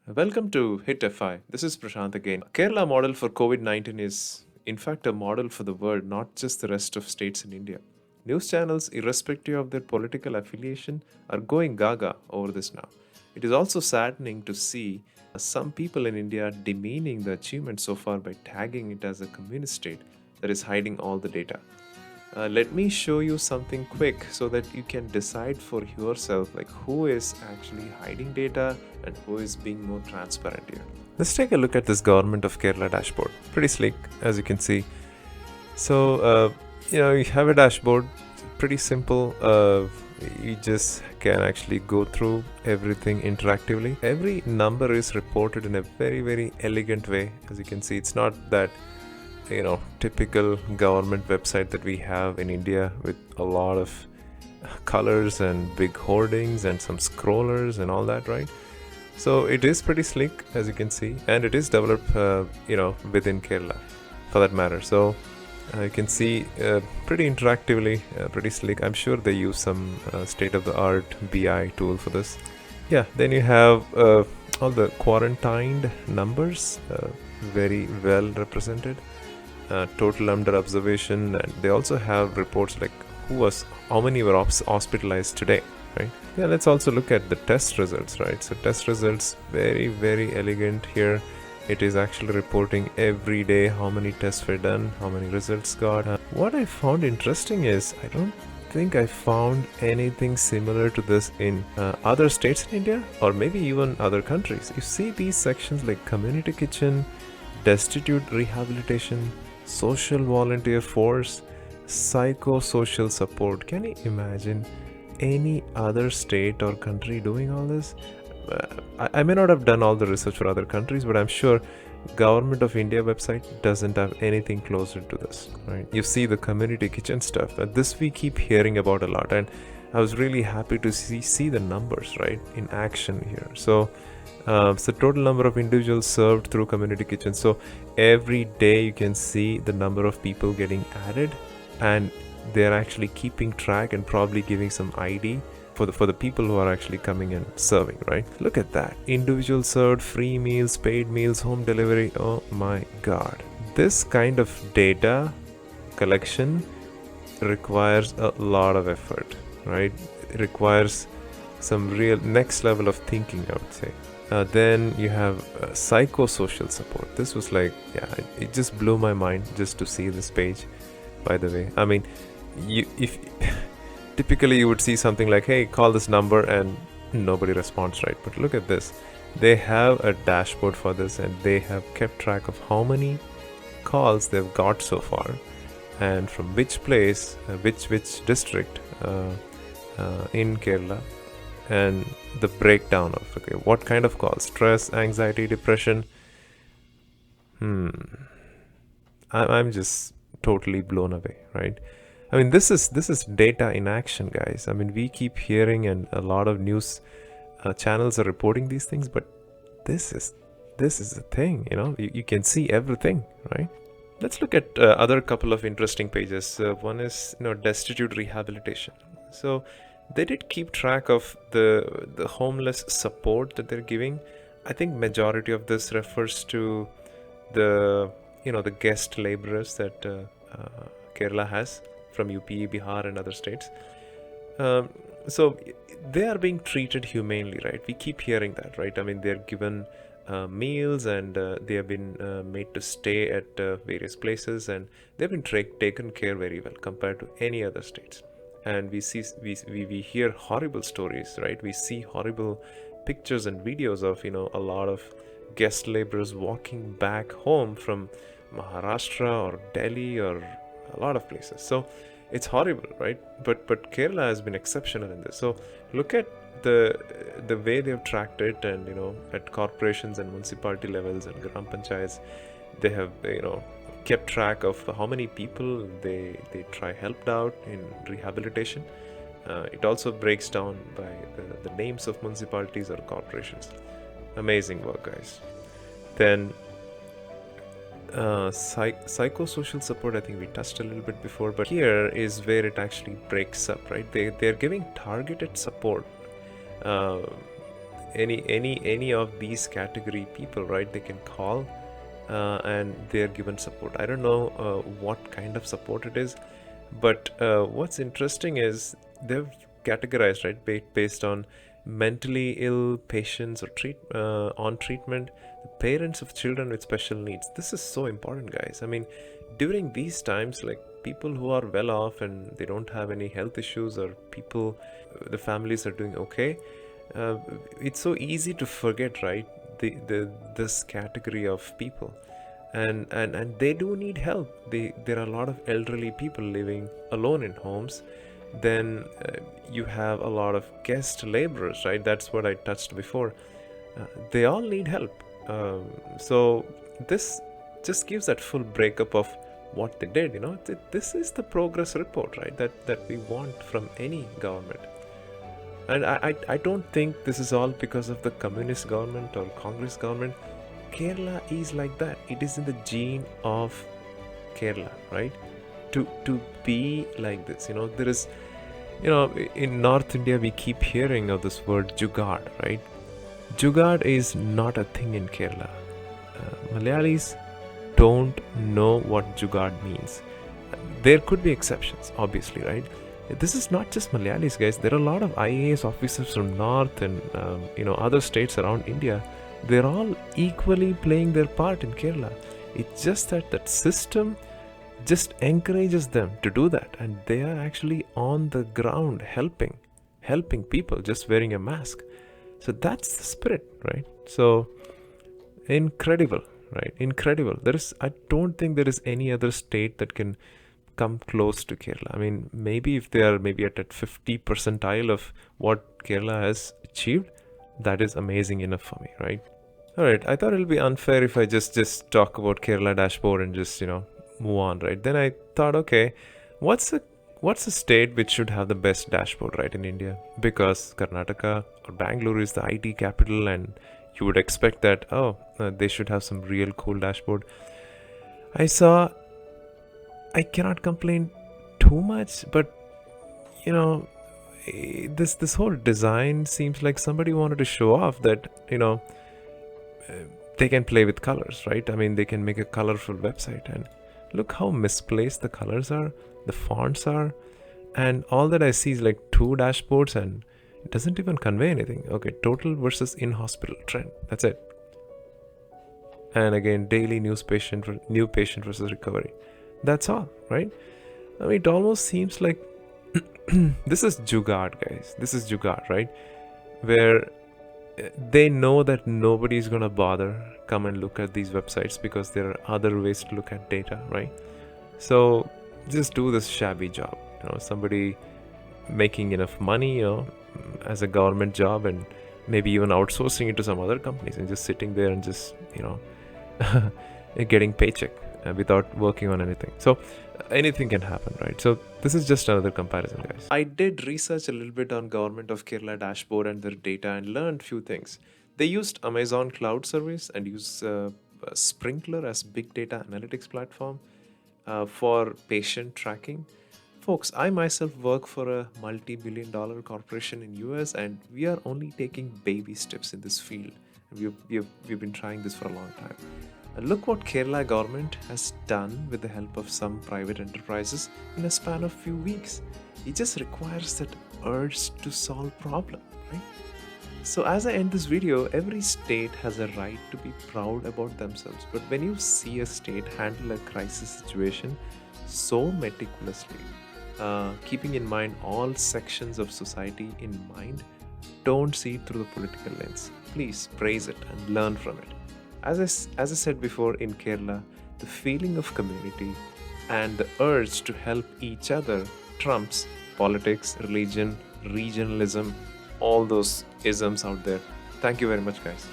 Welcome to Hit FI. This is Prashant again. Kerala model for COVID-19 is in fact a model for the world, not just the rest of states in India. News channels, irrespective of their political affiliation, are going gaga over this now. It is also saddening to see some people in India demeaning the achievement so far by tagging it as a communist state that is hiding all the data. Let me show you something quick so that you can decide for yourself like who is actually hiding data and who is being more transparent here. Let's take a look at this Government of Kerala dashboard. Pretty sleek, as you can see. So, you have a dashboard, pretty simple. You just can actually go through everything interactively. Every number is reported in a very, very elegant way. As you can see, it's not that typical government website that we have in India with a lot of colors and big hoardings and some scrollers and all that, right? So it is pretty slick, as you can see, and it is developed within Kerala for that matter. So you can see pretty interactively, pretty slick. I'm sure they use some state-of-the-art BI tool for this. Yeah, then you have all the quarantined numbers, very well represented. Total under observation, and they also have reports like how many were hospitalized today, right? Yeah, let's also look at the test results, right? So test results, very, very elegant here. It is actually reporting every day how many tests were done, how many results got. What I found interesting is I don't think I found anything similar to this in other states in India or maybe even other countries. You see these sections like community kitchen, destitute rehabilitation, social volunteer force, psychosocial support. Can you imagine any other state or country doing all this? I may not have done all the research for other countries, but I'm sure Government of India website doesn't have anything closer to this, right? You see the community kitchen stuff. This we keep hearing about a lot, and I was really happy to see the numbers, right, in action here. So total number of individuals served through community kitchens. So every day you can see the number of people getting added, and they're actually keeping track and probably giving some ID for the people who are actually coming and serving, right? Look at that. Individual served, free meals, paid meals, home delivery. Oh my God. This kind of data collection requires a lot of effort, right? It requires some real next level of thinking, I would say. Then you have psychosocial support. This was like, it just blew my mind just to see this page, by the way. I mean, if typically you would see something like, hey, call this number, and nobody responds, right? But look at this. They have a dashboard for this, and they have kept track of how many calls they've got so far and from which place, which district in Kerala, and the breakdown of what kind of calls: stress, anxiety, depression. I'm just totally blown away, right? I mean, this is data in action, guys. I mean, we keep hearing, and a lot of news channels are reporting these things, but this is the thing. You can see everything, right? Let's look at other couple of interesting pages. One is destitute rehabilitation. So they did keep track of the homeless support that they're giving. I think majority of this refers to the the guest laborers that Kerala has from UP, Bihar, and other states. So they are being treated humanely, right? We keep hearing that, right? I mean, they're given meals, and they have been made to stay at various places, and they've been taken care very well compared to any other states. And we hear horrible stories, right? We see horrible pictures and videos of a lot of guest laborers walking back home from Maharashtra or Delhi or a lot of places. So it's horrible, right? But Kerala has been exceptional in this. So look at the way they have tracked it, and at corporations and municipality levels and gram panchayats, they have kept track of how many people they helped out in rehabilitation. It also breaks down by the names of municipalities or corporations. Amazing work, guys. Then Psychosocial support, I think we touched a little bit before, but here is where it actually breaks up, right? They're giving targeted support. Uh, any of these category people, right? They can call and they're given support. I don't know what kind of support it is, but what's interesting is they've categorized, right, based on mentally ill patients or on treatment, the parents of children with special needs. This is so important, guys. I mean, during these times, like people who are well off and they don't have any health issues, or people, the families are doing okay. It's so easy to forget, right? This category of people, and they do need help. There are a lot of elderly people living alone in homes. Then you have a lot of guest laborers, right? That's what I touched before. They all need help. So this just gives that full breakup of what they did. This is the progress report, right? That we want from any government. And I don't think this is all because of the communist government or Congress government. Kerala is like that. It is in the gene of Kerala, right? To be like this. There is, in North India, we keep hearing of this word JUGAAD, right? JUGAAD is not a thing in Kerala. Malayalis don't know what JUGAAD means. There could be exceptions, obviously, right? This is not just Malayalis, guys. There are a lot of IAS officers from North and other states around India. They're all equally playing their part in Kerala. It's just that system just encourages them to do that, and they are actually on the ground helping people just wearing a mask. So that's the spirit, right? So incredible, right? Incredible. I don't think there is any other state that can come close to Kerala. I mean, maybe if they are maybe at that 50 percentile of what Kerala has achieved, that is amazing enough for me, right? All right, I thought it'll be unfair if I just talk about Kerala dashboard and just move on, right? Then I thought, okay, what's a state which should have the best dashboard, right, in India? Because Karnataka or Bangalore is the IT capital, and you would expect that they should have some real cool dashboard. I cannot complain too much, but this whole design seems like somebody wanted to show off that they can play with colors, right? I mean, they can make a colorful website, and look how misplaced the colors are, the fonts are, and all that I see is like 2 dashboards, and it doesn't even convey anything. Okay, total versus in-hospital trend. That's it. And again, daily new patient versus recovery. That's all, right? I mean, it almost seems like this is JUGAAD, guys. This is JUGAAD, right? Where they know that nobody's gonna bother come and look at these websites because there are other ways to look at data, right? So just do this shabby job. Somebody making enough money, as a government job, and maybe even outsourcing it to some other companies and just sitting there and just getting paycheck without working on anything. So anything can happen, right? So this is just another comparison, guys. I did research a little bit on Government of Kerala dashboard and their data and learned few things. They used Amazon Cloud Service and use Sprinkler as big data analytics platform for patient tracking. Folks, I myself work for a multi-billion-dollar corporation in US, and we are only taking baby steps in this field. We've been trying this for a long time. And look what Kerala government has done with the help of some private enterprises in a span of few weeks. It just requires that urge to solve problem, right? So as I end this video, every state has a right to be proud about themselves. But when you see a state handle a crisis situation so meticulously, keeping in mind all sections of society in mind, don't see it through the political lens. Please praise it and learn from it. As I said before, in Kerala, the feeling of community and the urge to help each other trumps politics, religion, regionalism, all those isms out there. Thank you very much, guys.